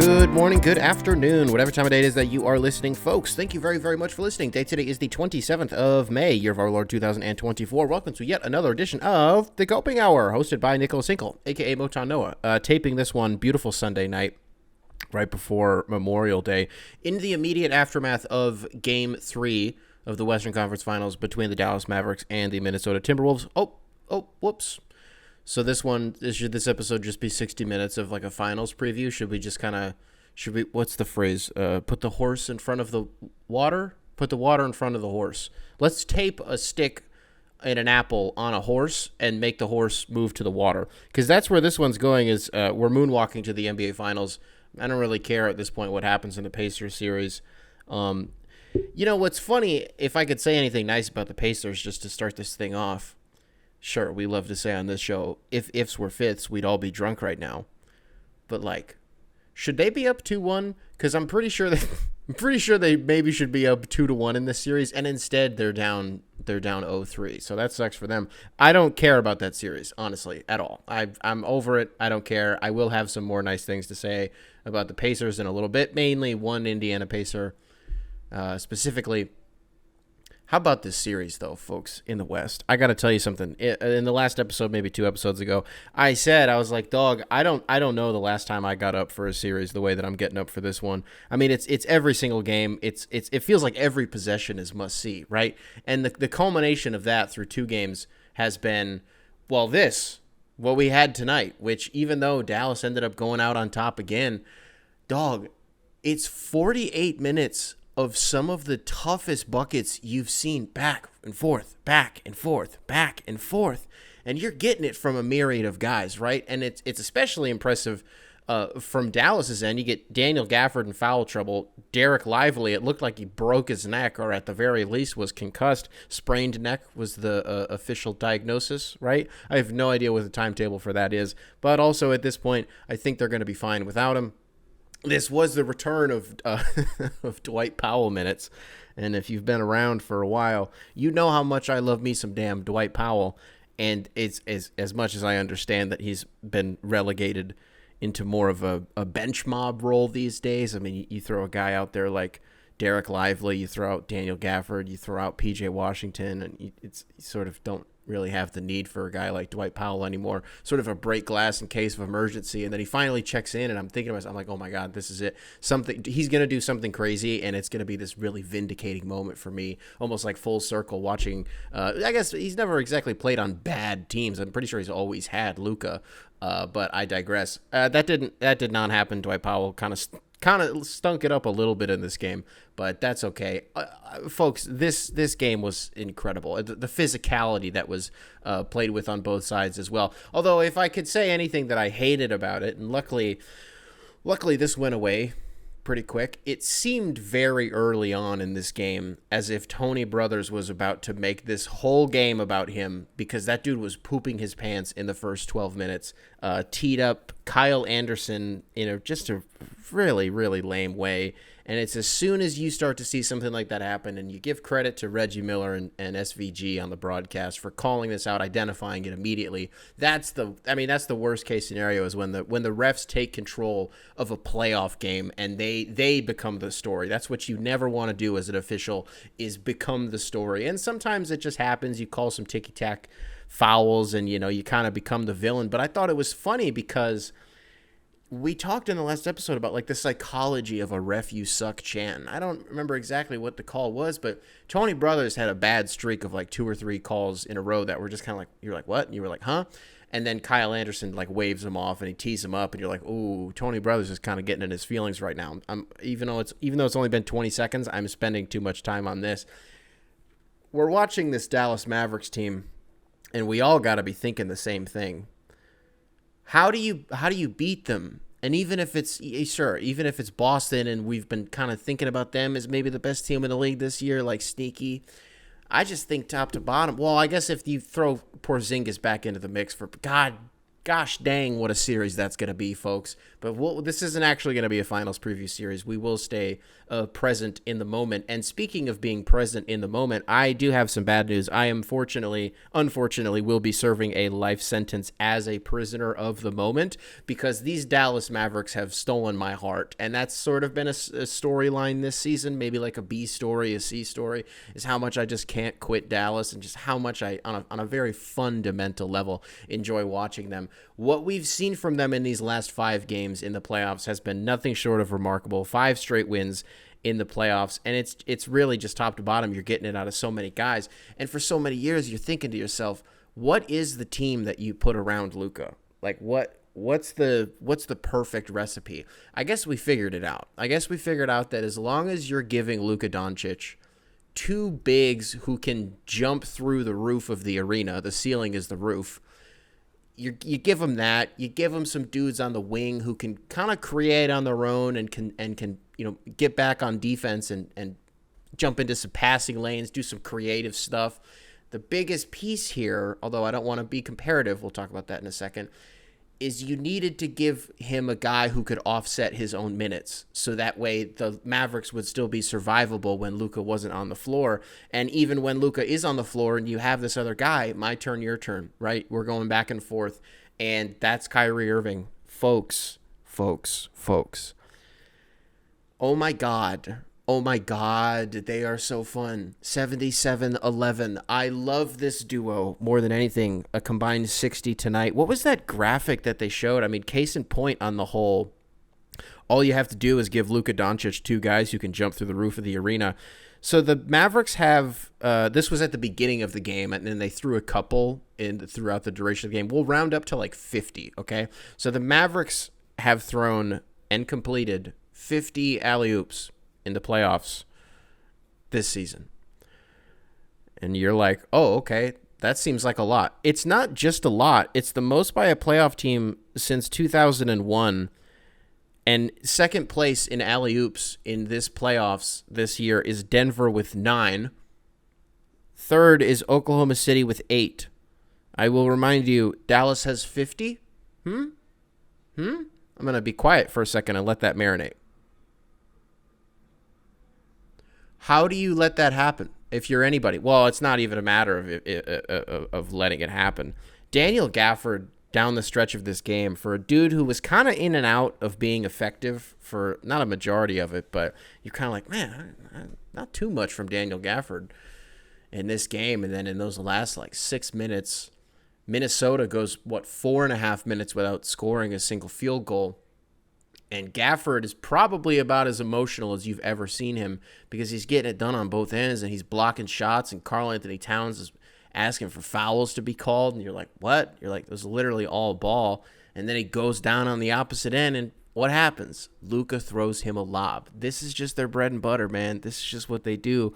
Good morning, good afternoon, whatever time of day it is that you are listening, folks. Thank you very, very much for listening. Date today is the 27th of May, year of our Lord 2024. Welcome to yet another edition of The Coping Hour, hosted by Nicholas Hinkle, a.k.a. Motown Noah. Taping this one beautiful Sunday night, right before Memorial Day, in the immediate aftermath of Game 3 of the Western Conference Finals between the Dallas Mavericks and the Minnesota Timberwolves. Whoops. So this episode just be 60 minutes of like a finals preview? What's the phrase? Put the horse in front of the water? Put the water in front of the horse. Let's tape a stick and an apple on a horse and make the horse move to the water. Because that's where this one's going is we're moonwalking to the NBA Finals. I don't really care at this point what happens in the Pacers series. You know, what's funny, if I could say anything nice about the Pacers just to start this thing off, sure, we love to say on this show, if ifs were fifths, we'd all be drunk right now. But like, should they be up 2-1? Because I'm pretty sure they maybe should be up 2-1 in this series, and instead they're down 0-3. So that sucks for them. I don't care about that series, honestly, at all. I'm over it. I don't care. I will have some more nice things to say about the Pacers in a little bit, mainly one Indiana Pacer specifically. How about this series, though, folks, in the West? I got to tell you something. In the last episode, maybe 2 episodes ago, I was like, dog, I don't know the last time I got up for a series the way that I'm getting up for this one. I mean, it's every single game. It feels like every possession is must see, right? And the culmination of that through 2 games has been, what we had tonight, which even though Dallas ended up going out on top again, dog, it's 48 minutes of some of the toughest buckets you've seen back and forth, and you're getting it from a myriad of guys, right? And it's especially impressive from Dallas's end. You get Daniel Gafford in foul trouble. Derek Lively, it looked like he broke his neck, or at the very least was concussed. Sprained neck was the official diagnosis, right? I have no idea what the timetable for that is, but also at this point, I think they're going to be fine without him. This was the return of Dwight Powell minutes, and if you've been around for a while, you know how much I love me some damn Dwight Powell, and it's as much as I understand that he's been relegated into more of a bench mob role these days. I mean, you throw a guy out there like Derek Lively, you throw out Daniel Gafford, you throw out P.J. Washington, and you sort of don't really have the need for a guy like Dwight Powell anymore, sort of a break glass in case of emergency. And then he finally checks in, and I'm thinking to myself, I'm like, oh my God, this is it. He's going to do something crazy, and it's going to be this really vindicating moment for me, almost like full circle watching. I guess he's never exactly played on bad teams. I'm pretty sure he's always had Luka, but I digress. That did not happen. Dwight Powell kind of stunk it up a little bit in this game, but that's okay. Folks, this game was incredible. The physicality that was played with on both sides as well. Although if I could say anything that I hated about it, and luckily this went away pretty quick, it seemed very early on in this game as if Tony Brothers was about to make this whole game about him, because that dude was pooping his pants in the first 12 minutes, teed up Kyle Anderson in just a really, really lame way. And it's as soon as you start to see something like that happen, and you give credit to Reggie Miller and SVG on the broadcast for calling this out, identifying it immediately. That's the worst case scenario, is when the refs take control of a playoff game and they become the story. That's what you never want to do as an official, is become the story. And sometimes it just happens. You call some ticky-tack fouls and, you kind of become the villain. But I thought it was funny because we talked in the last episode about like the psychology of a ref you suck chant. I don't remember exactly what the call was, but Tony Brothers had a bad streak of like 2 or 3 calls in a row that were just kind of like, you're like, what? And you were like, huh? And then Kyle Anderson like waves him off and he tees him up, and you're like, ooh, Tony Brothers is kind of getting in his feelings right now. Even though it's only been 20 seconds, I'm spending too much time on this. We're watching this Dallas Mavericks team, and we all got to be thinking the same thing. How do you beat them? And even if it's Boston and we've been kind of thinking about them as maybe the best team in the league this year, like sneaky, I just think top to bottom. Well, I guess if you throw Porzingis back into the mix, for God gosh dang, what a series that's going to be, folks. But this isn't actually going to be a finals preview series. We will stay present in the moment. And speaking of being present in the moment, I do have some bad news. I am unfortunately, will be serving a life sentence as a prisoner of the moment because these Dallas Mavericks have stolen my heart. And that's sort of been a storyline this season, maybe like a B story, a C story, is how much I just can't quit Dallas and just how much I, on a very fundamental level, enjoy watching them. What we've seen from them in these last 5 games in the playoffs has been nothing short of remarkable. 5 straight wins in the playoffs, and it's really just top to bottom. You're getting it out of so many guys, and for so many years, you're thinking to yourself, what is the team that you put around Luka? Like what's the perfect recipe? I guess we figured it out. I guess we figured out that as long as you're giving Luka Doncic 2 bigs who can jump through the roof of the arena, the ceiling is the roof. You give them that. You give them some dudes on the wing who can kind of create on their own and can get back on defense and jump into some passing lanes, do some creative stuff. The biggest piece here, although I don't want to be comparative, we'll talk about that in a second, is you needed to give him a guy who could offset his own minutes. So that way the Mavericks would still be survivable when Luka wasn't on the floor. And even when Luka is on the floor and you have this other guy, my turn, your turn, right? We're going back and forth. And that's Kyrie Irving. Folks. Oh my God, they are so fun. 77-11. I love this duo more than anything. A combined 60 tonight. What was that graphic that they showed? I mean, case in point on the whole, all you have to do is give Luka Doncic 2 guys who can jump through the roof of the arena. So the Mavericks have, this was at the beginning of the game, and then they threw a couple throughout the duration of the game. We'll round up to like 50, okay? So the Mavericks have thrown and completed 50 alley-oops in the playoffs this season. And you're like, oh, okay, that seems like a lot. It's not just a lot. It's the most by a playoff team since 2001. And second place in alley-oops in this playoffs this year is Denver with 9. Third is Oklahoma City with 8. I will remind you, Dallas has 50. I'm going to be quiet for a second and let that marinate. How do you let that happen if you're anybody? Well, it's not even a matter of letting it happen. Daniel Gafford, down the stretch of this game, for a dude who was kind of in and out of being effective for not a majority of it, but you're kind of like, man, not too much from Daniel Gafford in this game. And then in those last 6 minutes, Minnesota goes, 4.5 minutes without scoring a single field goal. And Gafford is probably about as emotional as you've ever seen him because he's getting it done on both ends and he's blocking shots, and Karl Anthony Towns is asking for fouls to be called. And you're like, what? You're like, it was literally all ball. And then he goes down on the opposite end, and what happens? Luka throws him a lob. This is just their bread and butter, man. This is just what they do.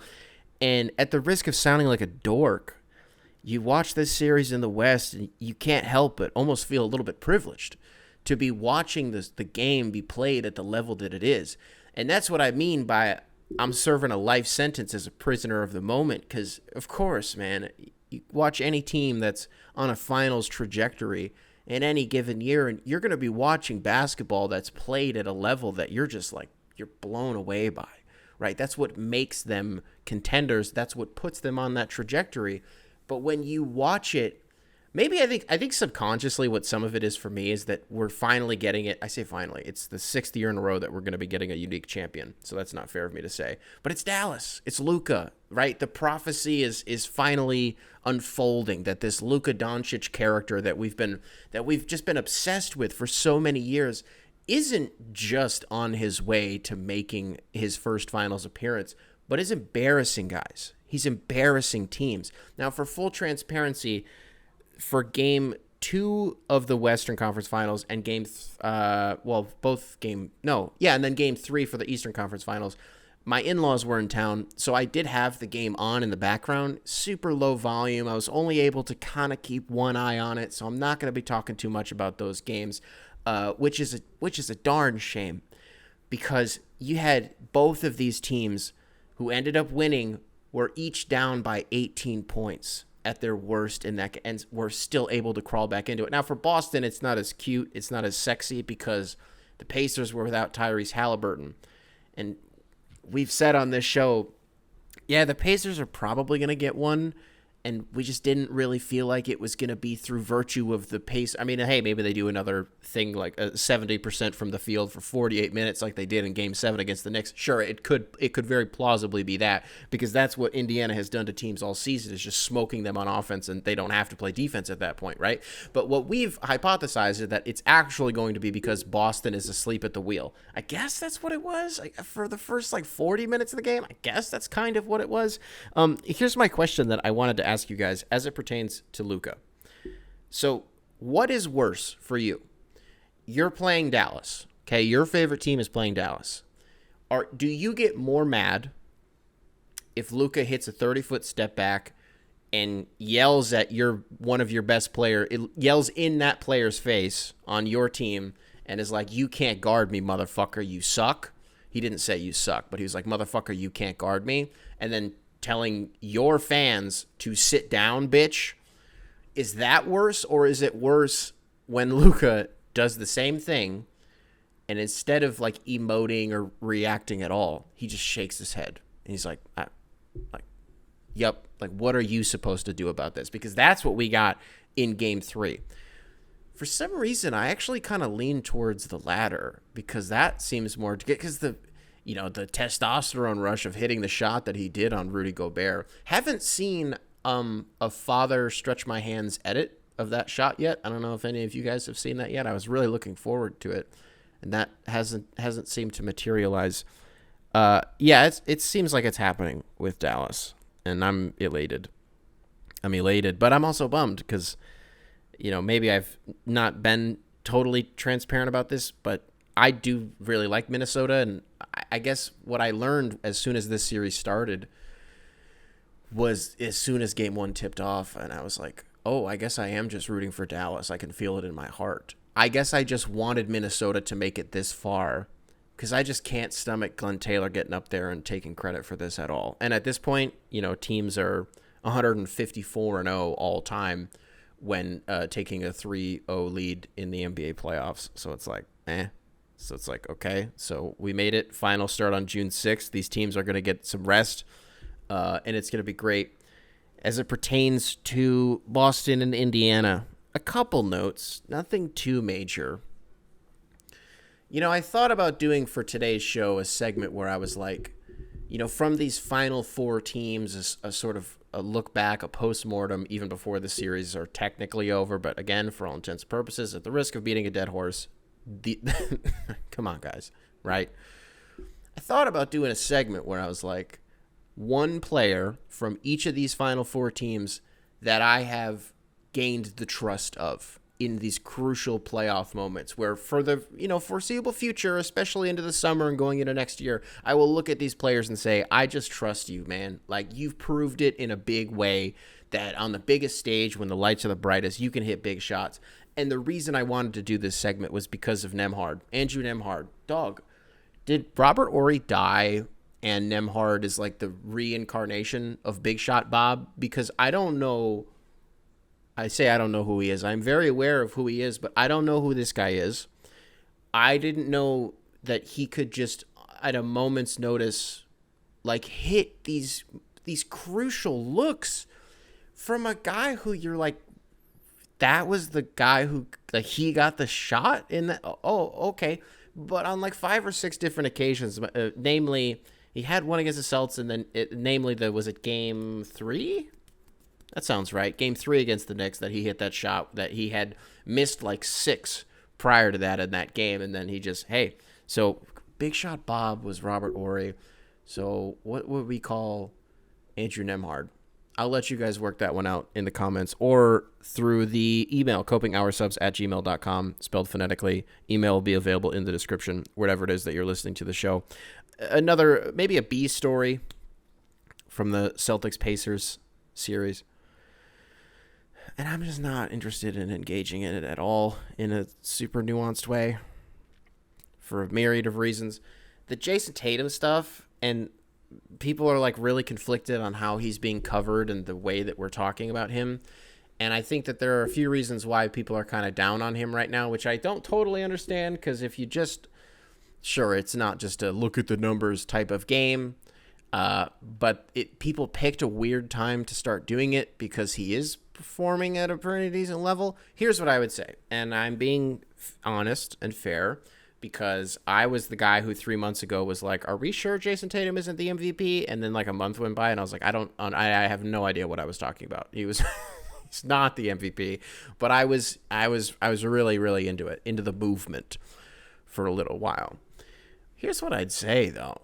And at the risk of sounding like a dork, you watch this series in the West and you can't help but almost feel a little bit privileged to be watching the game be played at the level that it is. And that's what I mean by I'm serving a life sentence as a prisoner of the moment, because, of course, man, you watch any team that's on a finals trajectory in any given year, and you're going to be watching basketball that's played at a level that you're just like, you're blown away by, right? That's what makes them contenders. That's what puts them on that trajectory. But when you watch it, maybe I think subconsciously what some of it is for me is that we're finally getting it. I say finally. It's the 6th year in a row that we're going to be getting a unique champion. So that's not fair of me to say. But it's Dallas. It's Luka, right? The prophecy is finally unfolding, that this Luka Doncic character that we've just been obsessed with for so many years isn't just on his way to making his first finals appearance, but is embarrassing guys. He's embarrassing teams. Now, for full transparency, for game 2 of the Western Conference Finals and and then game 3 for the Eastern Conference Finals, my in-laws were in town, so I did have the game on in the background, super low volume. I was only able to kind of keep one eye on it, so I'm not going to be talking too much about those games, which is a darn shame, because you had both of these teams who ended up winning were each down by 18 points. at their worst in that, and were still able to crawl back into it. Now for Boston, it's not as cute, it's not as sexy because the Pacers were without Tyrese Halliburton, and we've said on this show, yeah, the Pacers are probably going to get one, and we just didn't really feel like it was going to be through virtue of the pace. I mean, hey, maybe they do another thing like 70% from the field for 48 minutes like they did in Game 7 against the Knicks. Sure, it could very plausibly be that, because that's what Indiana has done to teams all season, is just smoking them on offense, and they don't have to play defense at that point, right? But what we've hypothesized is that it's actually going to be because Boston is asleep at the wheel. I guess that's what it was for the first 40 minutes of the game. I guess that's kind of what it was. Here's my question that I wanted to ask you guys as it pertains to Luka. So what is worse for you? You're playing Dallas. Okay, your favorite team is playing Dallas. Do you get more mad if Luka hits a 30-foot step back and yells at one of your best player, it yells in that player's face on your team and is like, "You can't guard me, motherfucker, you suck"? He didn't say you suck, but he was like, "Motherfucker, you can't guard me." And then telling your fans to sit down, bitch. Is that worse, or is it worse when Luka does the same thing and instead of emoting or reacting at all, he just shakes his head and he's like, yep, what are you supposed to do about this? Because that's what we got in Game 3. For some reason, I actually kind of lean towards the latter, because that seems more to get, because the testosterone rush of hitting the shot that he did on Rudy Gobert. Haven't seen a Father Stretch My Hands edit of that shot yet. I don't know if any of you guys have seen that yet. I was really looking forward to it, and that hasn't seemed to materialize. It seems like it's happening with Dallas, and I'm elated. But I'm also bummed because, maybe I've not been totally transparent about this, but I do really like Minnesota, and I guess what I learned as soon as this series started was as soon as Game 1 tipped off, and I was like, oh, I guess I am just rooting for Dallas. I can feel it in my heart. I guess I just wanted Minnesota to make it this far, because I just can't stomach Glenn Taylor getting up there and taking credit for this at all. And at this point, teams are 154-0 all time when taking a 3-0 lead in the NBA playoffs. So it's like, So it's like, okay, so we made it. Final start on June 6th. These teams are going to get some rest, and it's going to be great. As it pertains to Boston and Indiana, a couple notes, nothing too major. I thought about doing for today's show a segment where I was like, from these final four teams, a sort of a look back, a post-mortem, even before the series are technically over. But again, for all intents and purposes, at the risk of beating a dead horse, come on, guys, right? I thought about doing a segment where I was like, one player from each of these final four teams that I have gained the trust of in these crucial playoff moments, where for the foreseeable future, especially into the summer and going into next year, I will look at these players and say, I just trust you, man. You've proved it in a big way that on the biggest stage, when the lights are the brightest, you can hit big shots. And the reason I wanted to do this segment was because of Nembhard. Andrew Nembhard. Dog, did Robert Horry die and Nembhard is the reincarnation of Big Shot Bob? Because I don't know. I say I don't know who he is. I'm very aware of who he is, but I don't know who this guy is. I didn't know that he could just, at a moment's notice, hit these crucial looks from a guy who you're like, that was the guy who he got the shot in that. Oh, okay. But on 5 or 6 different occasions, namely, he had one against the Celtics, and then was it Game 3? That sounds right. Game 3 against the Knicks, that he hit that shot that he had missed 6 prior to that in that game, and then he just, so Big Shot Bob was Robert Horry. So what would we call Andrew Nembhard? I'll let you guys work that one out in the comments or through the email, copinghoursubs@gmail.com, spelled phonetically. Email will be available in the description, wherever it is that you're listening to the show. Another, maybe a B story from the Celtics-Pacers series. And I'm just not interested in engaging in it at all in a super nuanced way for a myriad of reasons. The Jayson Tatum stuff, and people are like really conflicted on how he's being covered and the way that we're talking about him. And I think that there are a few reasons why people are kind of down on him right now, which I don't totally understand, because if you just, sure, it's not just a look at the numbers type of game, but people picked a weird time to start doing it because he is performing at a pretty decent level. Here's what I would say, and I'm being honest and fair, because I was the guy who 3 months ago was like, are we sure Jayson Tatum isn't the MVP? And then like a month went by and I was like, I have no idea what I was talking about. He was he's not the MVP, but I was really, really into it, into the movement for a little while. Here's what I'd say though.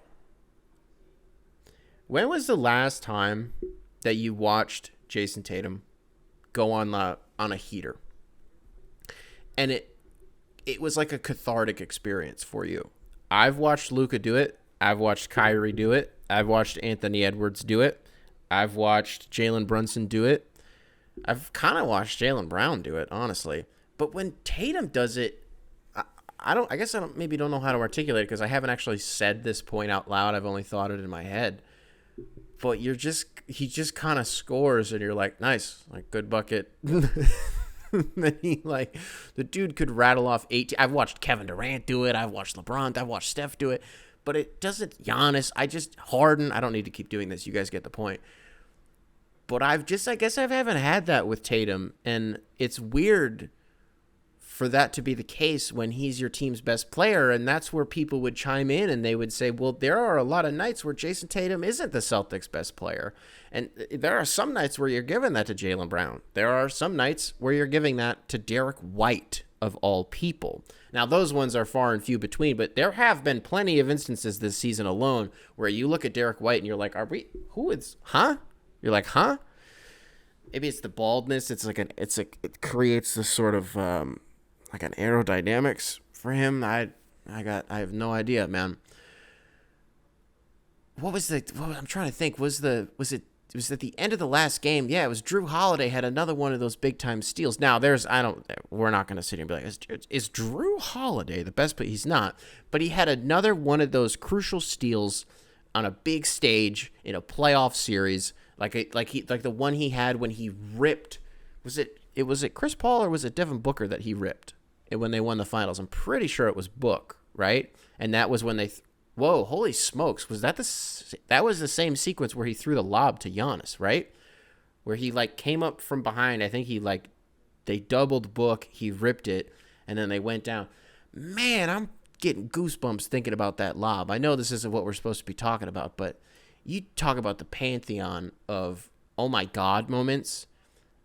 When was the last time that you watched Jayson Tatum go on a heater? And it was like a cathartic experience for you. I've watched Luka do it. I've watched Kyrie do it. I've watched Anthony Edwards do it. I've watched Jalen Brunson do it. I've kind of watched Jaylen Brown do it, honestly. But when Tatum does it, I guess I don't know how to articulate it, because I haven't actually said this point out loud. I've only thought it in my head. But he just kind of scores and you're like, nice, like good bucket. Then the dude could rattle off 18. I've watched Kevin Durant do it. I've watched LeBron. I've watched Steph do it. But it doesn't, Giannis, Harden. I don't need to keep doing this. You guys get the point. But I guess I haven't had that with Tatum. And it's weird for that to be the case when he's your team's best player. And that's where people would chime in and they would say, well, there are a lot of nights where Jayson Tatum isn't the Celtics' best player. And there are some nights where you're giving that to Jaylen Brown. There are some nights where you're giving that to Derek White, of all people. Now, those ones are far and few between, but there have been plenty of instances this season alone where you look at Derek White and you're like, You're like, huh? Maybe it's the baldness. It creates this sort of like an aerodynamics for him. I have no idea, man. I'm trying to think. Was at the end of the last game? Yeah, it was Drew Holiday had another one of those big time steals. Now we're not going to sit here and be like, is Drew Holiday the best player? He's not, but he had another one of those crucial steals on a big stage in a playoff series, like the one he had when he ripped. Was it Chris Paul or was it Devin Booker that he ripped when they won the finals? I'm pretty sure it was Book, right? And that was when they. Whoa, holy smokes. Was that that was the same sequence where he threw the lob to Giannis, right? Where he came up from behind. I think they doubled Book, he ripped it, and then they went down. Man, I'm getting goosebumps thinking about that lob. I know this isn't what we're supposed to be talking about, but you talk about the pantheon of oh my God moments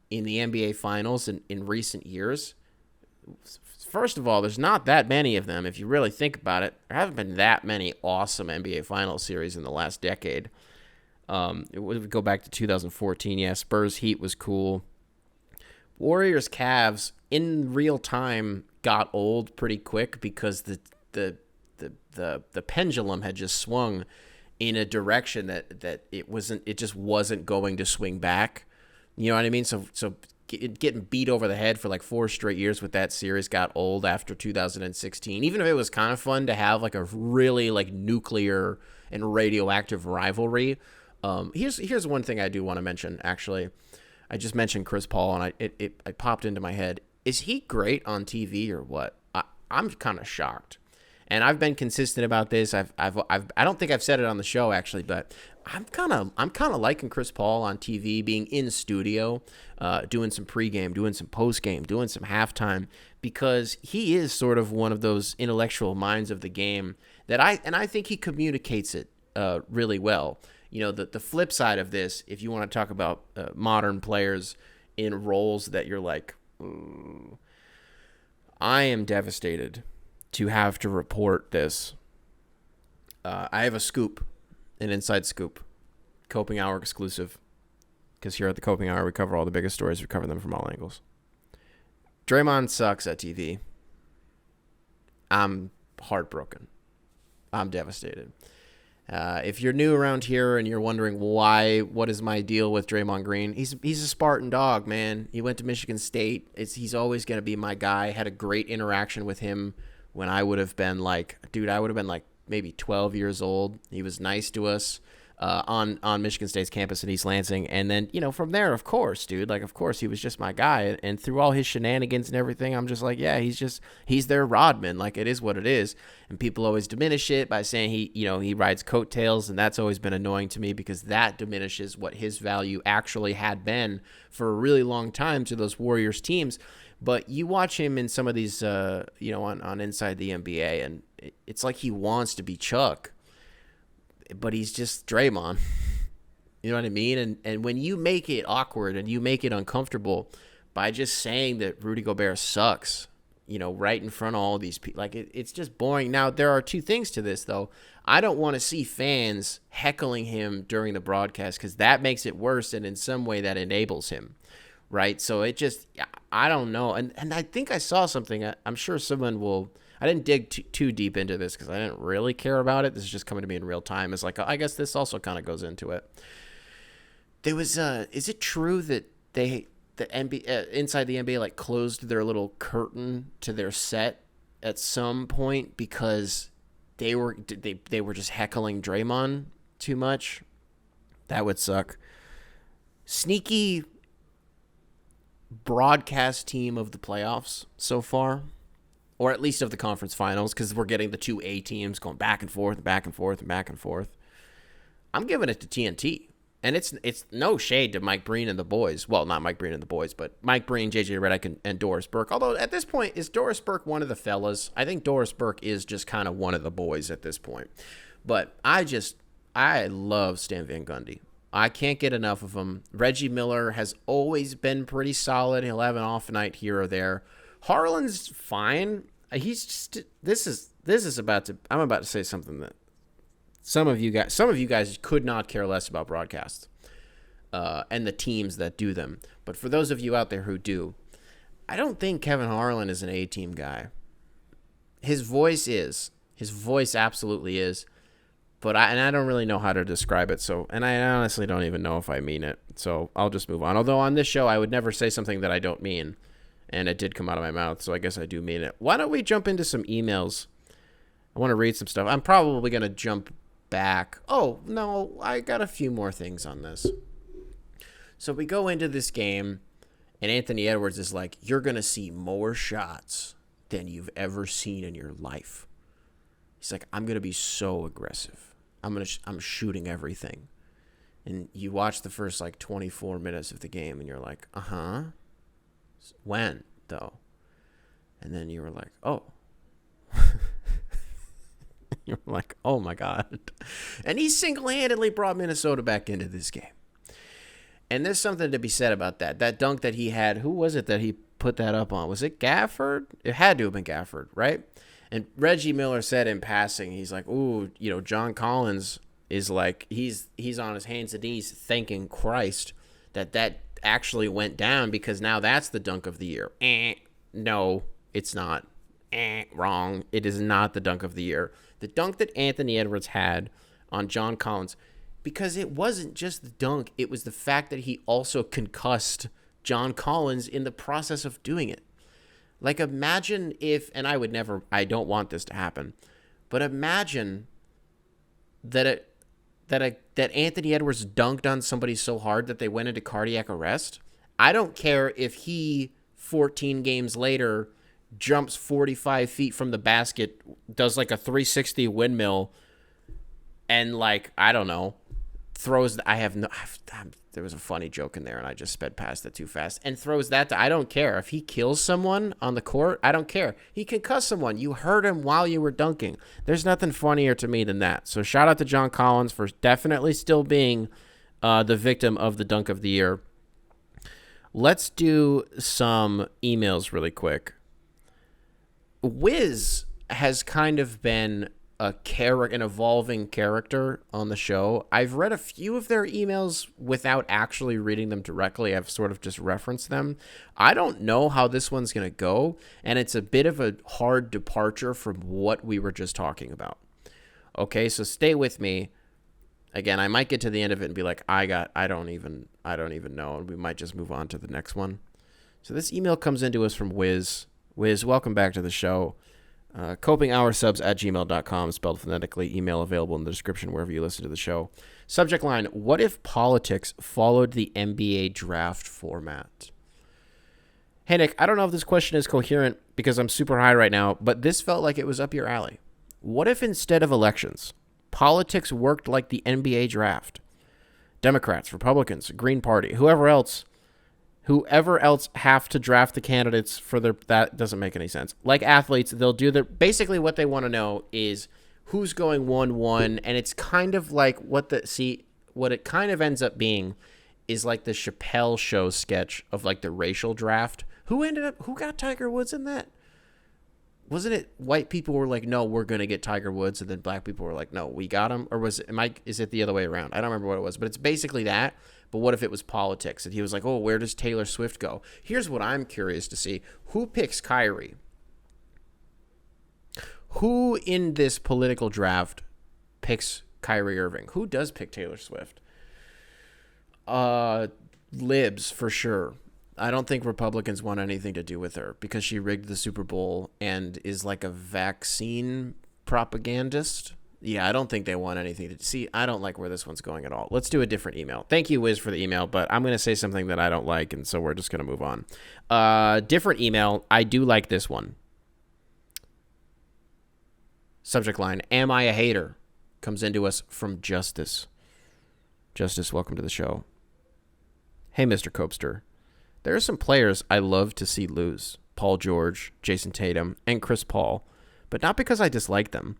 in the NBA Finals in recent years. First of all, there's not that many of them. If you really think about it, there haven't been that many awesome NBA Finals series in the last decade. It would go back to 2014. Yeah, Spurs Heat was cool. Warriors Cavs in real time got old pretty quick because the pendulum had just swung in a direction that it just wasn't going to swing back. You know what I mean? So getting beat over the head for 4 straight years with that series got old after 2016. Even if it was kind of fun to have a really nuclear and radioactive rivalry. Here's one thing I do want to mention. Actually, I just mentioned Chris Paul and it popped into my head. Is he great on TV or what? I'm kind of shocked. And I've been consistent about this. I don't think I've said it on the show actually, but I'm kind of liking Chris Paul on TV, being in studio, doing some pregame, doing some postgame, doing some halftime, because he is sort of one of those intellectual minds of the game that I think he communicates it really well. You know, the flip side of this, if you want to talk about modern players in roles that you're like, ooh, I am devastated to have to report this. I have a scoop, an inside scoop, Coping Hour exclusive, because here at the Coping Hour we cover all the biggest stories, we cover them from all angles. Draymond sucks at TV. I'm heartbroken. I'm devastated. If you're new around here and you're wondering what is my deal with Draymond Green, he's a Spartan dog, man. He went to Michigan State. He's always going to be my guy. Had a great interaction with him when I would have been maybe 12 years old. He was nice to us. on Michigan State's campus in East Lansing. And then, from there, of course, dude, of course, he was just my guy. And through all his shenanigans and everything, I'm just like, yeah, he's their Rodman. It is what it is. And people always diminish it by saying he rides coattails. And that's always been annoying to me because that diminishes what his value actually had been for a really long time to those Warriors teams. But you watch him in some of these, on Inside the NBA, and it's like he wants to be Chuck, but he's just Draymond. You know what I mean? And when you make it awkward and you make it uncomfortable by just saying that Rudy Gobert sucks, right in front of all these people, it's just boring. Now, there are two things to this, though. I don't want to see fans heckling him during the broadcast because that makes it worse, and in some way that enables him. Right, so I don't know, and I think I saw something. I'm sure someone will. I didn't dig too deep into this because I didn't really care about it. This is just coming to me in real time. It's I guess this also kind of goes into it. There was, is it true that the NBA inside the NBA closed their little curtain to their set at some point because they were just heckling Draymond too much? That would suck. Sneaky broadcast team of the playoffs so far, or at least of the conference finals, because we're getting the two A teams going back and forth and back and forth and back and forth. I'm giving it to TNT, and it's no shade to Mike Breen and the boys. Well, not Mike Breen and the boys, but Mike Breen, JJ Redick, and Doris Burke. Although at this point, is Doris Burke one of the fellas? I think Doris Burke is just kind of one of the boys at this point. But I love Stan Van Gundy. I can't get enough of him. Reggie Miller has always been pretty solid. He'll have an off night here or there. Harlan's fine. He's just I'm about to say something that some of you guys could not care less about broadcasts and the teams that do them. But for those of you out there who do, I don't think Kevin Harlan is an A-team guy. His voice absolutely is. But I don't really know how to describe it. And I honestly don't even know if I mean it. So I'll just move on. Although on this show, I would never say something that I don't mean. And it did come out of my mouth. So I guess I do mean it. Why don't we jump into some emails? I want to read some stuff. I'm probably going to jump back. Oh, no, I got a few more things on this. So we go into this game, and Anthony Edwards is like, you're going to see more shots than you've ever seen in your life. He's like, I'm going to be so aggressive. I'm shooting everything. And you watch the first 24 minutes of the game and you're like, when though? And then you were like, oh. You're like, oh my God. And he single-handedly brought Minnesota back into this game. And there's something to be said about that. That dunk that he had, who was it that he put that up on? Was it Gafford? It had to have been Gafford, right? And Reggie Miller said in passing, he's like, ooh, John Collins is he's on his hands and knees thanking Christ that actually went down because now that's the dunk of the year. No, it's not. Wrong. It is not the dunk of the year. The dunk that Anthony Edwards had on John Collins, because it wasn't just the dunk, it was the fact that he also concussed John Collins in the process of doing it. Imagine if, and I don't want this to happen, but imagine that Anthony Edwards dunked on somebody so hard that they went into cardiac arrest. I don't care if he, 14 games later, jumps 45 feet from the basket, does a 360 windmill, and I don't know, throws. There was a funny joke in there, and I just sped past it too fast. And throws that I don't care. If he kills someone on the court, I don't care. He can cuss someone. You hurt him while you were dunking. There's nothing funnier to me than that. So shout out to John Collins for definitely still being the victim of the dunk of the year. Let's do some emails really quick. Wiz has kind of been an evolving character on the show. I've read a few of their emails without actually reading them directly. I've sort of just referenced them. I don't know how this one's going to go, and it's a bit of a hard departure from what we were just talking about. Okay, so stay with me. Again, I might get to the end of it and be like, I don't even know, and we might just move on to the next one. So this email comes into us from Wiz. Wiz, welcome back to the show. copingoursubs@gmail.com, spelled phonetically. Email available in the description wherever you listen to the show. Subject line, what if politics followed the NBA draft format? Hey, Nick, I don't know if this question is coherent because I'm super high right now, but this felt like it was up your alley. What if instead of elections, politics worked like the NBA draft? Democrats, Republicans, Green Party, whoever else have to draft the candidates for that doesn't make any sense. Like athletes, they'll do basically what they want to know is who's going 1-1, and it's kind of like what it kind of ends up being is like the Chappelle Show sketch of like the racial draft. Who got Tiger Woods in that? Wasn't it white people were like, no, we're going to get Tiger Woods, and then black people were like, no, we got him? Or is it the other way around? I don't remember what it was, but it's basically that. But what if it was politics? And he was like, oh, where does Taylor Swift go? Here's what I'm curious to see. Who picks Kyrie? Who in this political draft picks Kyrie Irving? Who does pick Taylor Swift? Libs, for sure. I don't think Republicans want anything to do with her because she rigged the Super Bowl and is like a vaccine propagandist. Yeah, I don't think they want anything to see. I don't like where this one's going at all. Let's do a different email. Thank you, Wiz, for the email, but I'm going to say something that I don't like, and so we're just going to move on. Different email. I do like this one. Subject line, am I a hater? Comes into us from Justice. Justice, welcome to the show. Hey, Mr. Copester. There are some players I love to see lose. Paul George, Jayson Tatum, and Chris Paul. But not because I dislike them,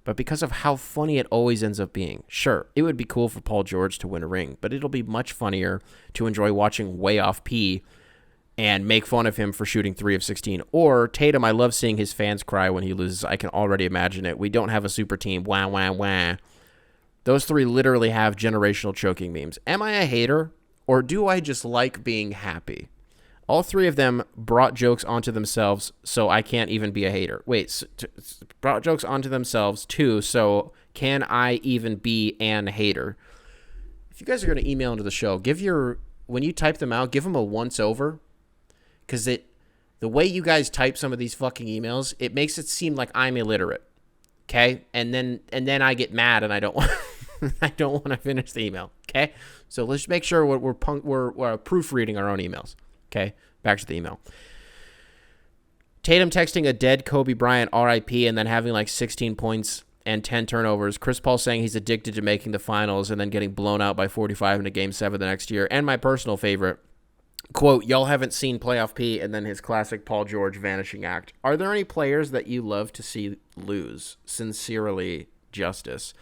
but because of how funny it always ends up being. Sure, it would be cool for Paul George to win a ring, but it'll be much funnier to enjoy watching Way Off P and make fun of him for shooting 3 of 16. Or Tatum, I love seeing his fans cry when he loses. I can already imagine it. We don't have a super team. Wah, wah, wah. Those three literally have generational choking memes. Am I a hater? Or do I just like being happy? All three of them brought jokes onto themselves, so I can't even be a hater. Wait, brought jokes onto themselves too, so can I even be an hater? If you guys are going to email into the show, when you type them out, give them a once over, because the way you guys type some of these fucking emails, it makes it seem like I'm illiterate. Okay, and then I get mad and I don't want I don't want to finish the email. Okay, so let's make sure we're proofreading our own emails. Okay, back to the email. Tatum texting a dead Kobe Bryant RIP and then having like 16 points and 10 turnovers. Chris Paul saying he's addicted to making the finals and then getting blown out by 45 in a Game 7 the next year. And my personal favorite, quote, y'all haven't seen Playoff P, and then his classic Paul George vanishing act. Are there any players that you love to see lose? Sincerely, Justice.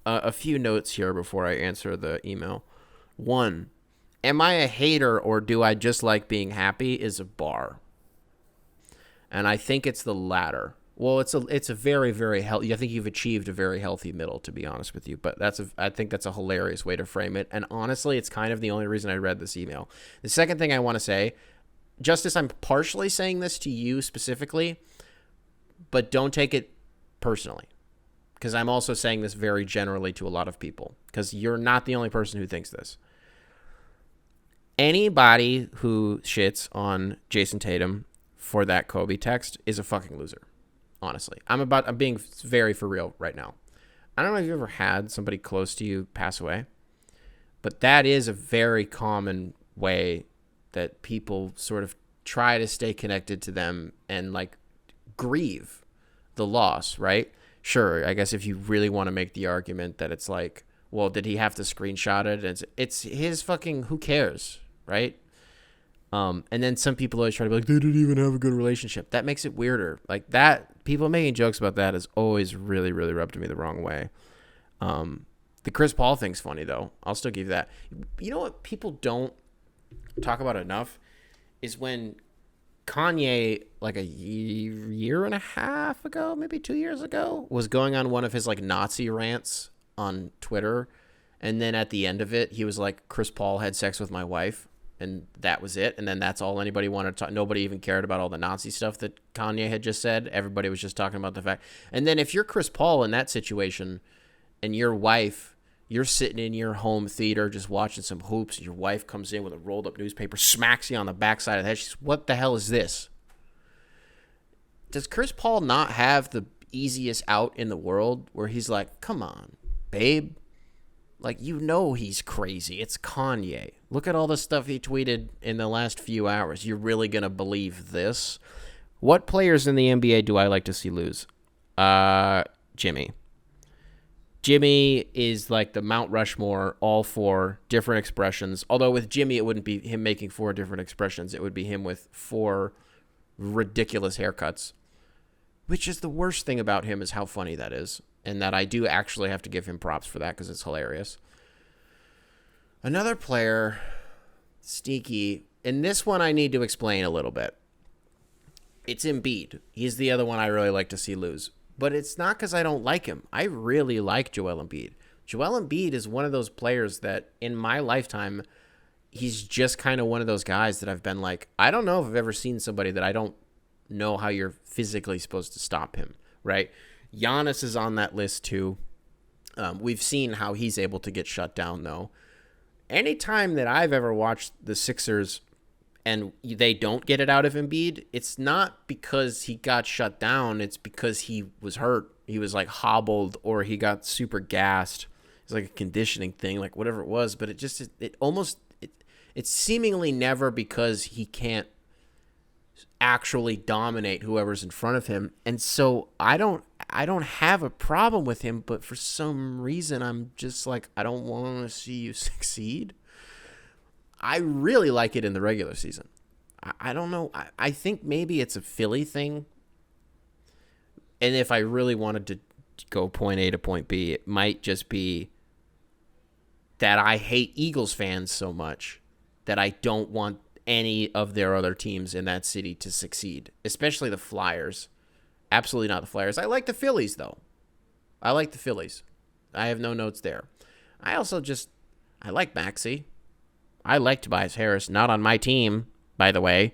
A few notes here before I answer the email. 1, am I a hater or do I just like being happy is a bar. And I think it's the latter. Well, it's a very, very healthy. I think you've achieved a very healthy middle, to be honest with you. But I think that's a hilarious way to frame it. And honestly, it's kind of the only reason I read this email. The second thing I want to say, Justice, I'm partially saying this to you specifically, but don't take it personally. Because I'm also saying this very generally to a lot of people. Because you're not the only person who thinks this. Anybody who shits on Jayson Tatum for that Kobe text is a fucking loser. Honestly. I'm being very for real right now. I don't know if you've ever had somebody close to you pass away. But that is a very common way that people sort of try to stay connected to them and like grieve the loss, right? Sure, I guess if you really want to make the argument that it's like, well, did he have to screenshot it? It's his fucking, who cares, right? And then some people always try to be like, they didn't even have a good relationship. That makes it weirder. Like that, people making jokes about that has always really, really rubbed me the wrong way. The Chris Paul thing's funny, though. I'll still give you that. You know what people don't talk about enough is when Kanye, like a year and a half ago, maybe 2 years ago, was going on one of his like Nazi rants on Twitter. And then at the end of it, he was like, Chris Paul had sex with my wife. And that was it. And then that's all anybody wanted to talk. Nobody even cared about all the Nazi stuff that Kanye had just said. Everybody was just talking about the fact. And then if you're Chris Paul in that situation and your wife, you're sitting in your home theater just watching some hoops, and your wife comes in with a rolled up newspaper, smacks you on the backside of the head. She says, what the hell is this? Does Chris Paul not have the easiest out in the world where he's like, come on, babe? Like, he's crazy. It's Kanye. Look at all the stuff he tweeted in the last few hours. You're really going to believe this? What players in the NBA do I like to see lose? Jimmy. Jimmy is like the Mount Rushmore, all 4 different expressions. Although with Jimmy, it wouldn't be him making 4 different expressions. It would be him with 4 ridiculous haircuts. Which is the worst thing about him is how funny that is. And that I do actually have to give him props for that because it's hilarious. Another player, sneaky, and this one I need to explain a little bit. It's Embiid. He's the other one I really like to see lose. But it's not because I don't like him. I really like Joel Embiid. Joel Embiid is one of those players that in my lifetime, he's just kind of one of those guys that I've been like, I don't know if I've ever seen somebody that I don't know how you're physically supposed to stop him, right? Giannis is on that list too. We've seen how he's able to get shut down, though. Anytime that I've ever watched the Sixers and they don't get it out of Embiid, it's not because he got shut down. It's because he was hurt. He was like hobbled or he got super gassed. It's like a conditioning thing, like whatever it was. But it's seemingly never because he can't actually dominate whoever's in front of him. And so I don't have a problem with him, but for some reason I'm just like, I don't want to see you succeed. I really like it in the regular season. I don't know. I think maybe it's a Philly thing. And if I really wanted to go point A to point B, it might just be that I hate Eagles fans so much that I don't want any of their other teams in that city to succeed, especially the Flyers. Absolutely not the Flyers. I like the Phillies, though. I like the Phillies. I have no notes there. I like Maxey. I like Tobias Harris. Not on my team, by the way.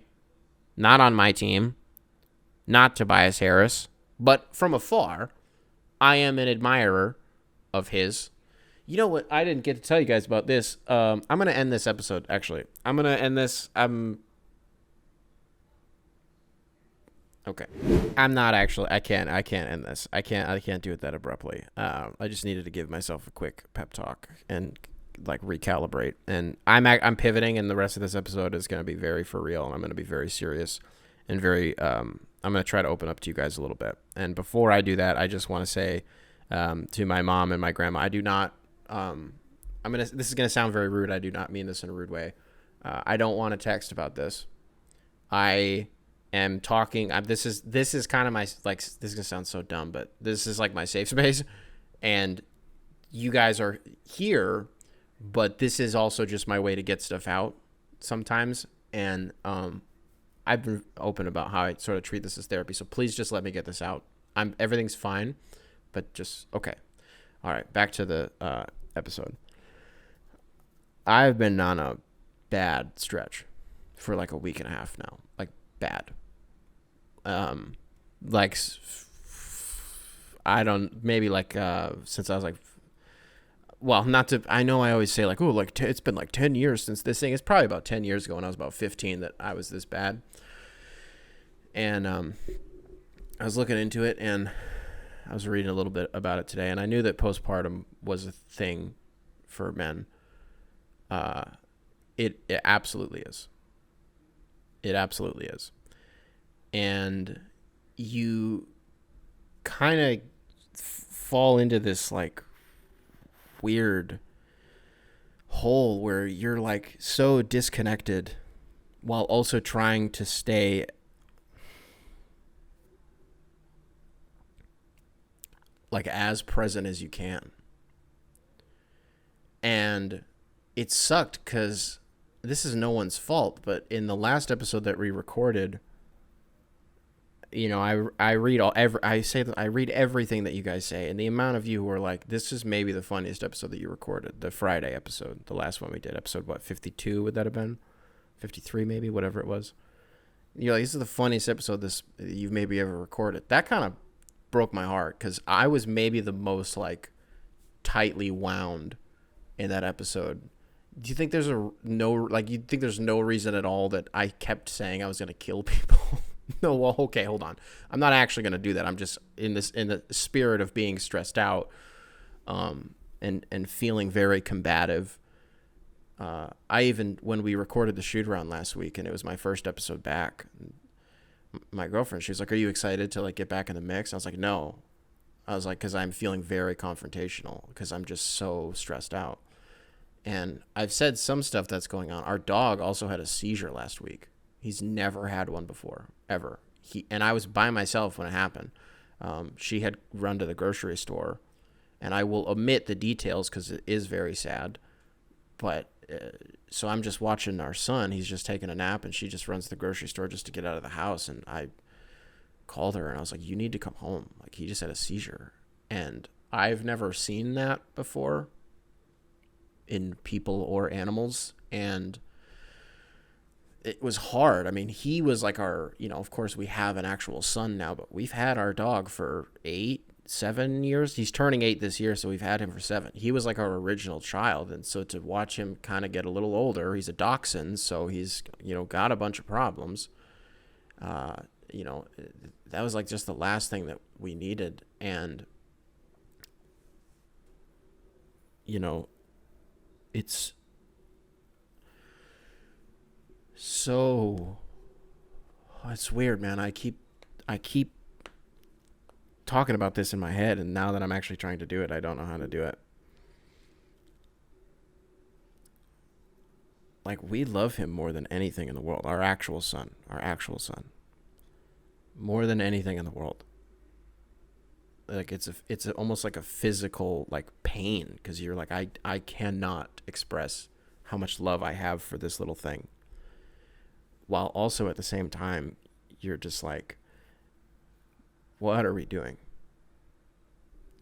Not on my team. Not Tobias Harris. But from afar, I am an admirer of his. You know what? I didn't get to tell you guys about this. I'm going to end this episode, actually. I'm going to end this. Okay. I'm not actually. I can't end this. I can't do it that abruptly. I just needed to give myself a quick pep talk and like recalibrate. And I'm pivoting, and the rest of this episode is going to be very for real, and I'm going to be very serious and very. I'm going to try to open up to you guys a little bit. And before I do that, I just want to say to my mom and my grandma, I do not. This is gonna sound very rude. I do not mean this in a rude way. I don't want to text about this. I am talking. This is kind of my, like, this is gonna sound so dumb, but this is like my safe space, and you guys are here, but this is also just my way to get stuff out sometimes. And I've been open about how I sort of treat this as therapy. So please just let me get this out. Everything's fine, but just okay. All right, back to the episode. I've been on a bad stretch for like a week and a half now. Like, bad. Since I was like, well, not to, I know I always say like, oh, like it's been like 10 years since this thing. It's probably about 10 years ago when I was about 15 that I was this bad. And I was looking into it, and I was reading a little bit about it today, and I knew that postpartum was a thing for men. It absolutely is. It absolutely is. And you kind of fall into this like weird hole where you're like so disconnected while also trying to stay like as present as you can. And it sucked because this is no one's fault, but in the last episode that we recorded, you know, I read everything that you guys say, and the amount of you who are like, this is maybe the funniest episode that you recorded, the Friday episode, the last one we did, episode 52 would that have been? 53 maybe, whatever it was. You're like, this is the funniest episode you've maybe ever recorded. That kind of broke my heart because I was maybe the most like tightly wound in that episode. Do you think there's no reason at all that I kept saying I was going to kill people? No, well, okay, hold on. I'm not actually going to do that. I'm just in the spirit of being stressed out, and feeling very combative. I even, when we recorded the shoot around last week, and it was my first episode back, my girlfriend, she was like, "Are you excited to like get back in the mix?" I was like, "No." I was like, "Because I'm feeling very confrontational because I'm just so stressed out." And I've said some stuff that's going on. Our dog also had a seizure last week. He's never had one before, ever. And I was by myself when it happened. She had run to the grocery store, and I will omit the details because it is very sad. But so I'm just watching our son. He's just taking a nap, and she just runs to the grocery store just to get out of the house. And I called her, and I was like, "You need to come home. Like, he just had a seizure." And I've never seen that before in people or animals. And it was hard. I mean, he was like our, of course we have an actual son now, but we've had our dog for 7 years. He's turning 8 this year, so we've had him for 7. He was like our original child. And so to watch him kind of get a little older, he's a dachshund, so he's, got a bunch of problems. That was like just the last thing that we needed. And, it's so, it's weird, man. I keep talking about this in my head, and now that I'm actually trying to do it, I don't know how to do it. Like, we love him more than anything in the world. Our actual son. More than anything in the world. Like, it's almost like a physical, like, pain, because you're like, I cannot express how much love I have for this little thing. While also at the same time, you're just like, what are we doing?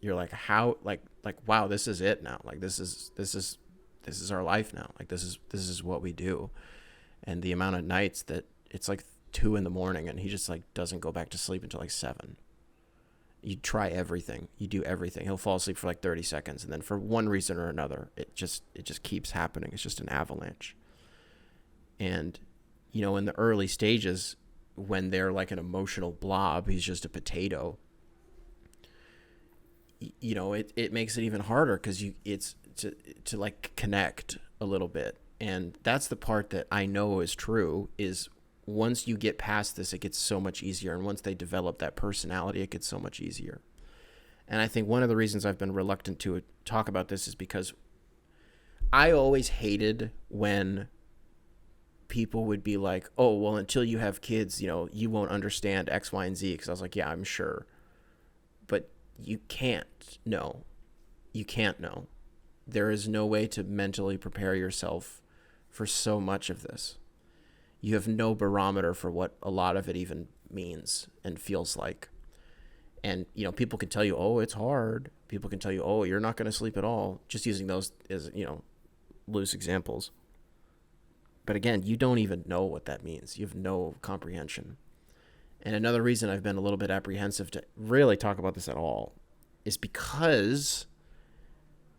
You're like, how, like, wow, this is it now. Like, this is our life now. Like, this is what we do. And the amount of nights that it's like 2 a.m. and he just like doesn't go back to sleep until like 7. You try everything. You do everything. He'll fall asleep for like 30 seconds. And then for one reason or another, it just keeps happening. It's just an avalanche. And, in the early stages, when they're like an emotional blob, he's just a potato. It makes it even harder because it's to like connect a little bit. And that's the part that I know is true, is once you get past this, it gets so much easier. And once they develop that personality, it gets so much easier. And I think one of the reasons I've been reluctant to talk about this is because I always hated when people would be like, "Oh, well, until you have kids, you won't understand X, Y, and Z." Because I was like, yeah, I'm sure. But you can't know. You can't know. There is no way to mentally prepare yourself for so much of this. You have no barometer for what a lot of it even means and feels like. And, people can tell you, "Oh, it's hard." People can tell you, "Oh, you're not going to sleep at all." Just using those as, loose examples. But again, you don't even know what that means. You have no comprehension. And another reason I've been a little bit apprehensive to really talk about this at all is because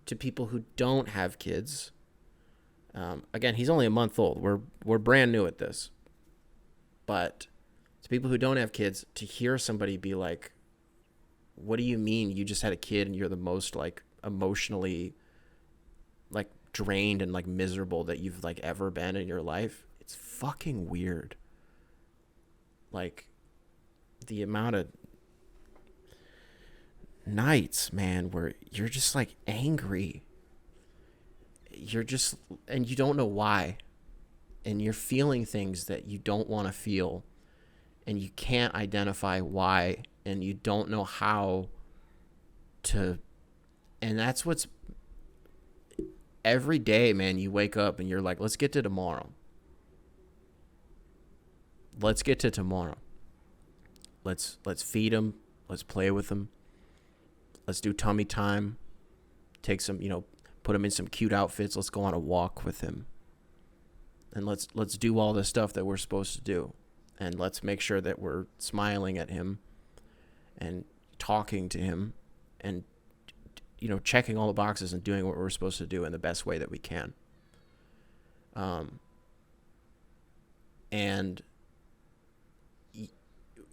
to people who don't have kids, again, he's only a month old. We're brand new at this. But to people who don't have kids, to hear somebody be like, "What do you mean you just had a kid and you're the most like emotionally like drained and like miserable that you've like ever been in your life?" It's fucking weird. Like, the amount of nights, man, where you're just like angry. And you don't know why. And you're feeling things that you don't want to feel. And you can't identify why. And you don't know how to. And that's what's. Every day, man, you wake up and you're like, let's get to tomorrow. Let's get to tomorrow. Let's feed him. Let's play with him. Let's do tummy time. Take some, put him in some cute outfits. Let's go on a walk with him. And let's do all the stuff that we're supposed to do. And let's make sure that we're smiling at him and talking to him and, checking all the boxes and doing what we're supposed to do in the best way that we can. And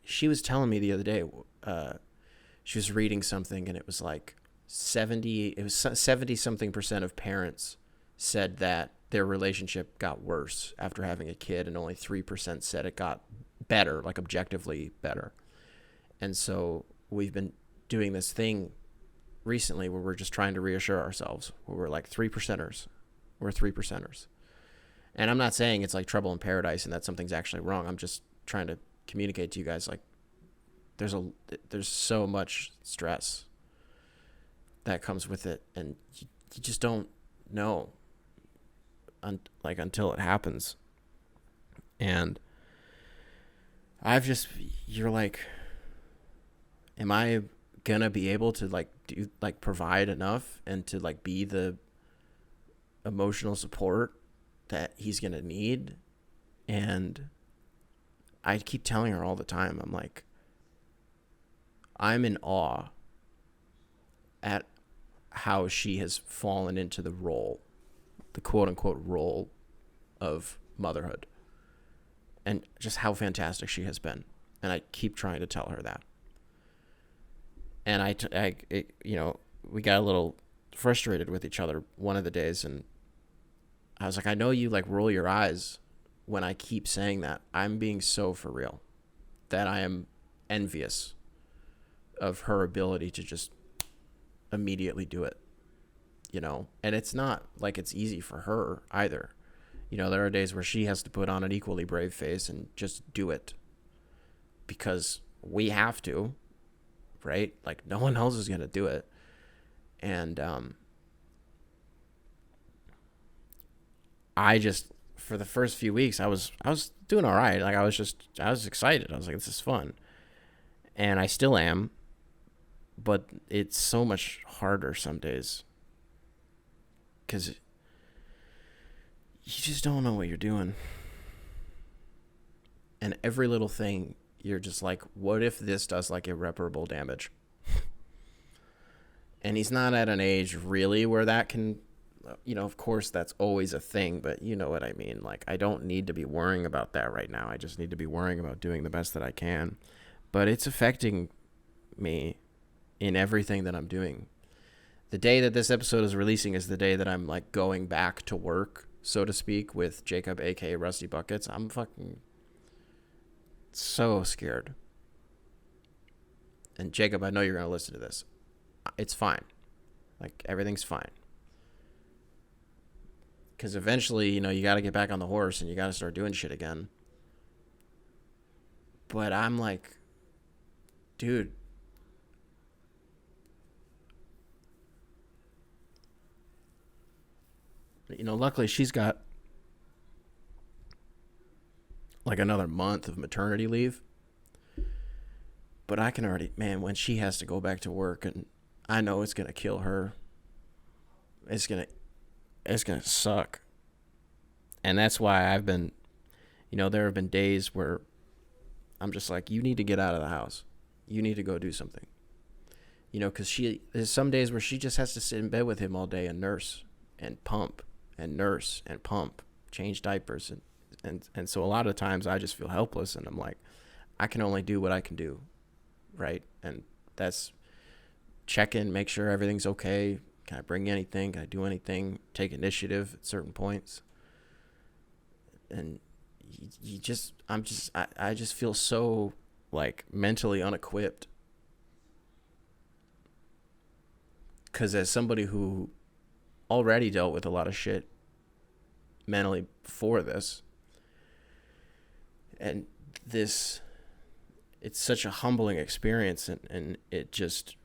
she was telling me the other day, she was reading something, and it was like 70 something percent of parents said that their relationship got worse after having a kid, and only 3% said it got better, like objectively better. And so we've been doing this thing recently where we're just trying to reassure ourselves, where we're like 3%ers. We're 3%ers. And I'm not saying it's like trouble in paradise and that something's actually wrong. I'm just trying to communicate to you guys, like, there's so much stress that comes with it, and you just don't know until it happens. And you're like, am I gonna be able to provide enough and to like be the emotional support that he's gonna need? And I keep telling her all the time, I'm like, I'm in awe at how she has fallen into the role, the quote unquote role of motherhood, and just how fantastic she has been. And I keep trying to tell her that. And we got a little frustrated with each other one of the days, and I was like, I know you like roll your eyes when I keep saying that. I'm being so for real that I am envious of her ability to just immediately do it, and it's not like it's easy for her either. There are days where she has to put on an equally brave face and just do it because we have to, right? Like, no one else is going to do it. And I just, for the first few weeks, I was doing all right. Like, I was excited. I was like, this is fun. And I still am. But it's so much harder some days because you just don't know what you're doing. And every little thing, you're just like, what if this does like irreparable damage? And he's not at an age really where that can, of course that's always a thing, but you know what I mean? Like, I don't need to be worrying about that right now. I just need to be worrying about doing the best that I can. But it's affecting me in everything that I'm doing. The day that this episode is releasing is the day that I'm like going back to work, so to speak, with Jacob, aka Rusty Buckets. I'm fucking so scared. And Jacob, I know you're going to listen to this. It's fine. Like, everything's fine. Because eventually, you got to get back on the horse and you got to start doing shit again. But I'm like, dude, luckily she's got like another month of maternity leave. But I can already, man, when she has to go back to work, and I know it's going to kill her. It's going to suck. And that's why I've been, there have been days where I'm just like, you need to get out of the house. You need to go do something. Because there's some days where she just has to sit in bed with him all day and nurse and pump and nurse and pump, change diapers. And so a lot of times I just feel helpless, and I'm like, I can only do what I can do, right? And that's check in, make sure everything's okay. Can I bring anything? Can I do anything? Take initiative at certain points. And I just feel so like mentally unequipped. Because as somebody who already dealt with a lot of shit mentally before this, and it's such a humbling experience, and it just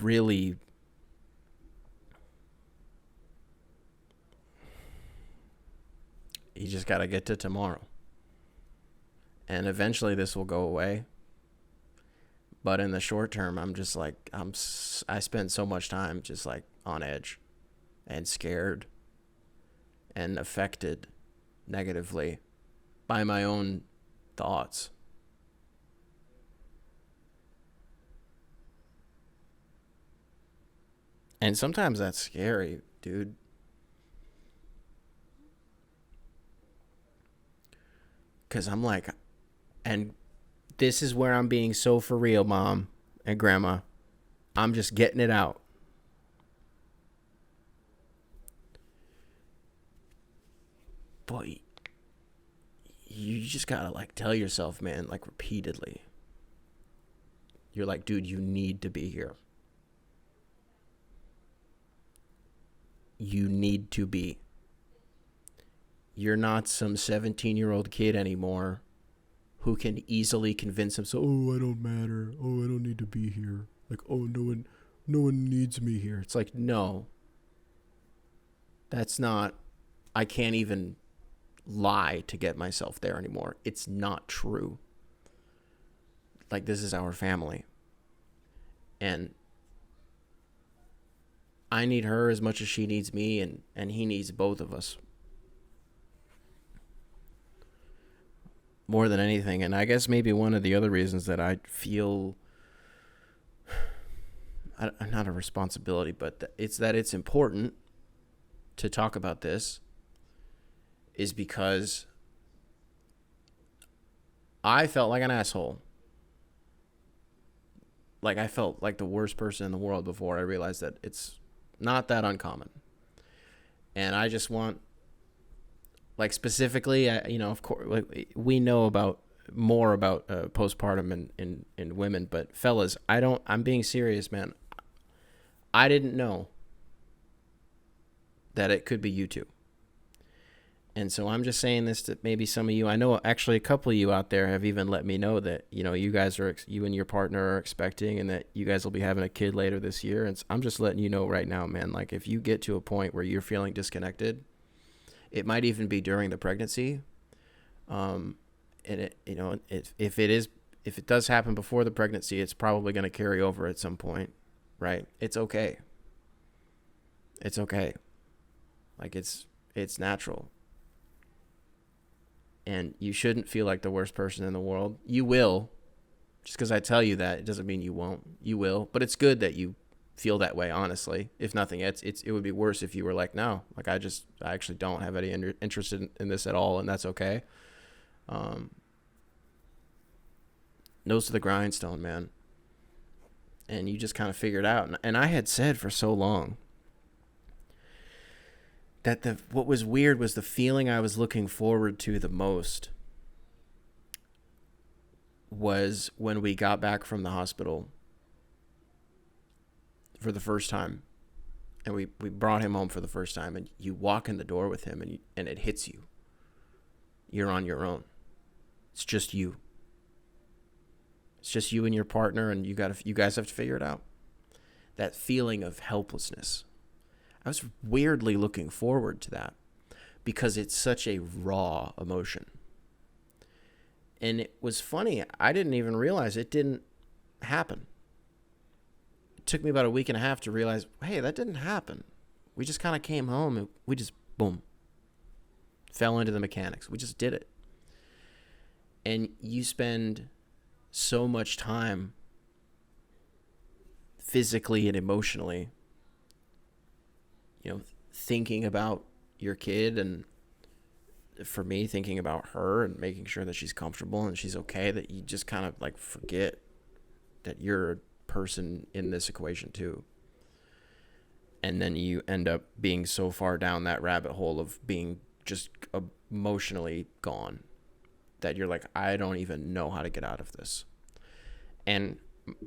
really, you just got to get to tomorrow. And eventually this will go away. But in the short term, I'm just like, I spend so much time just like on edge and scared and affected negatively by my own thoughts. And sometimes that's scary, dude. Because I'm like, and This is where I'm being so for real, Mom and Grandma. I'm just getting it out. Boy, you just gotta like tell yourself, man, like repeatedly. You're like, dude, you need to be here. You need to be. You're not some 17-year-old kid anymore who can easily convince himself, oh, I don't matter. Oh, I don't need to be here. Like, oh, no one needs me here. It's like, no. That's not, I can't even lie to get myself there anymore. It's not true. Like, this is our family. And I need her as much as she needs me, and he needs both of us. More than anything. And I guess maybe one of the other reasons that I feel not a responsibility, but it's that it's important to talk about this is because I felt like an asshole. Like I felt like the worst person in the world before I realized that it's not that uncommon. And I just want, like specifically, of course, like we know about more about postpartum in women, but fellas, I'm being serious, man. I didn't know that it could be you too. And so I'm just saying this to maybe some of you. I know actually a couple of you out there have even let me know that, you and your partner are expecting and that you guys will be having a kid later this year. And I'm just letting you know right now, man, like if you get to a point where you're feeling disconnected, it might even be during the pregnancy. And if it does happen before the pregnancy, it's probably going to carry over at some point, right? It's okay. It's okay. Like it's natural. And you shouldn't feel like the worst person in the world. You will. Just because I tell you that, it doesn't mean you won't. You will. But it's good that you feel that way, honestly. If nothing, it would be worse if you were like, no, like I actually don't have any interest in this at all, and that's okay. Nose to the grindstone, man. And you just kind of figure it out. And I had said for so long that what was weird was the feeling I was looking forward to the most was when we got back from the hospital for the first time, and we brought him home for the first time, and you walk in the door with him, and it hits you. You're on your own. It's just you. It's just you and your partner, and you guys have to figure it out. That feeling of helplessness. I was weirdly looking forward to that because it's such a raw emotion. And it was funny. I didn't even realize it didn't happen. It took me about a week and a half to realize, hey, that didn't happen. We just kind of came home and we just, boom, fell into the mechanics. We just did it. And you spend so much time physically and emotionally thinking about your kid, and for me, thinking about her and making sure that she's comfortable and she's okay, that you just kind of like forget that you're a person in this equation too. And then you end up being so far down that rabbit hole of being just emotionally gone that you're like, I don't even know how to get out of this. And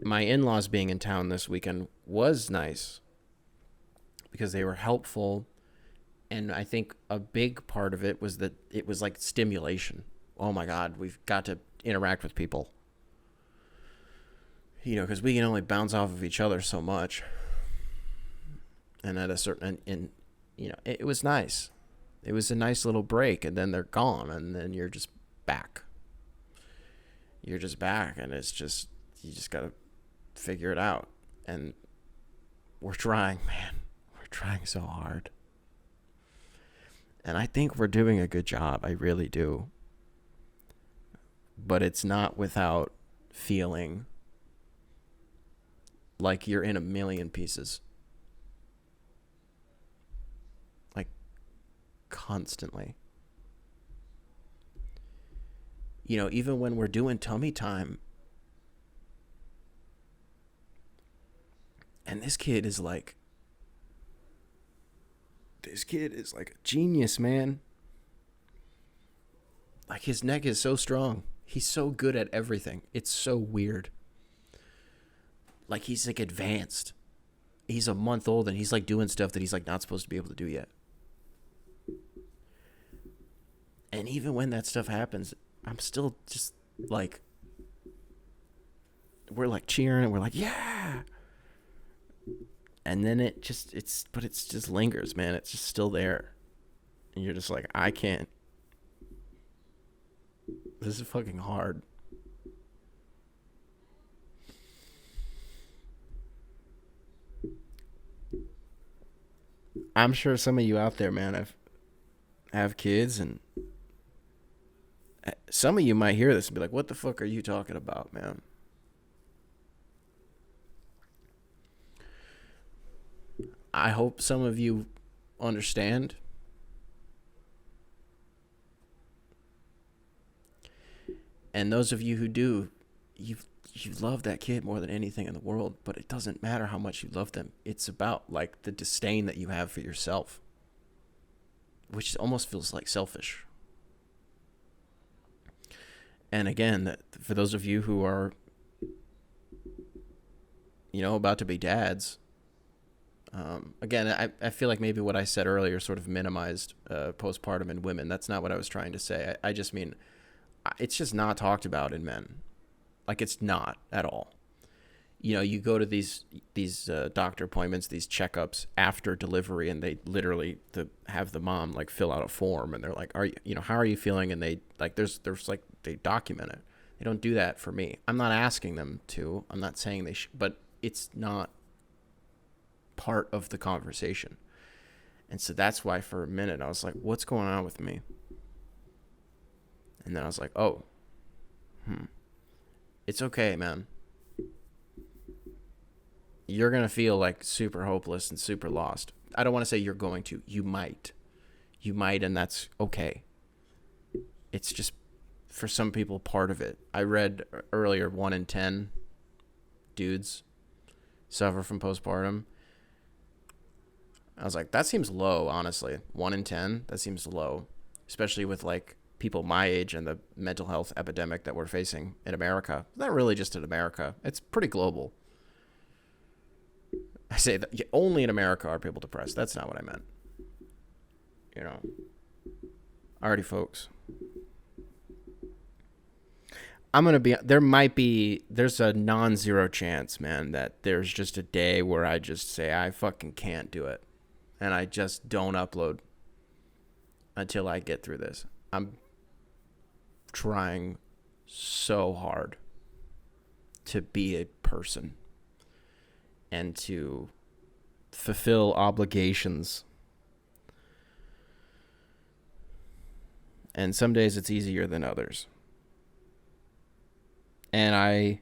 my in-laws being in town this weekend was nice, because they were helpful. And I think a big part of it was that it was like stimulation. Oh my God, we've got to interact with people. Because we can only bounce off of each other so much. And at a certain, it was nice. It was a nice little break, and then they're gone, and then you're just back. You're just back, and it's just, you just got to figure it out. And we're trying, man. Trying so hard, and I think we're doing a good job. I really do, but it's not without feeling like you're in a million pieces, like constantly. even when we're doing tummy time, and this kid is like a genius, man. Like, his neck is so strong. He's so good at everything. It's so weird. Like, he's like advanced. He's a month old and he's like doing stuff that he's like not supposed to be able to do yet. And even when that stuff happens, I'm still just like, we're like cheering and we're like, yeah. And then it just lingers, man. It's just still there. And you're just like, I can't. This is fucking hard. I'm sure some of you out there, man, have kids, and some of you might hear this and be like, what the fuck are you talking about, man? I hope some of you understand. And those of you who do, you love that kid more than anything in the world, but it doesn't matter how much you love them. It's about like the disdain that you have for yourself, which almost feels like selfish. And again, that for those of you who are, about to be dads, again, I feel like maybe what I said earlier sort of minimized postpartum in women. That's not what I was trying to say. I just mean, it's just not talked about in men. Like, it's not at all. You go to these doctor appointments, these checkups after delivery, and they literally have the mom like fill out a form, and they're like, how are you feeling? And they like, there's like, they document it. They don't do that for me. I'm not asking them to. I'm not saying they should, but it's not part of the conversation. And so that's why for a minute I was like, what's going on with me? And then I was like, oh, it's okay, man. You're going to feel like super hopeless and super lost. I don't want to say you're going to. You might, and that's okay. It's just, for some people, part of it. I read earlier 1 in 10 dudes suffer from postpartum. I was like, that seems low, honestly. 1 in 10, that seems low, especially with like people my age and the mental health epidemic that we're facing in America. Not really just in America. It's pretty global. I say that only in America are people depressed. That's not what I meant. Alrighty, folks. There's a non-zero chance, man, that there's just a day where I just say, I fucking can't do it. And I just don't upload until I get through this. I'm trying so hard to be a person and to fulfill obligations. And some days it's easier than others. And I,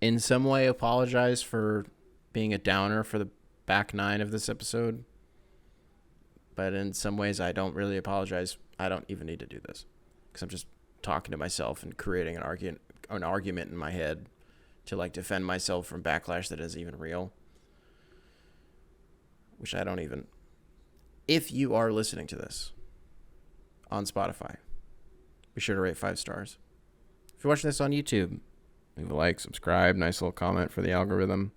in some way, apologize for being a downer for the back 9 of this episode. But in some ways, I don't really apologize. I don't even need to do this, because I'm just talking to myself and creating an argument in my head to like defend myself from backlash that isn't even real. Which I don't even. If you are listening to this on Spotify, be sure to rate 5 stars. If you're watching this on YouTube, leave a like, subscribe, nice little comment for the algorithm.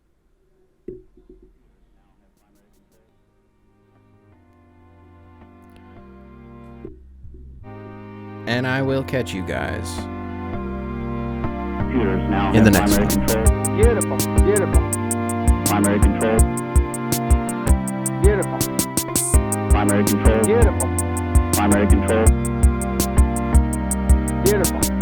And I will catch you guys in the next one. Beautiful. Primary control. Beautiful. Primary control. Beautiful. Primary control. Beautiful.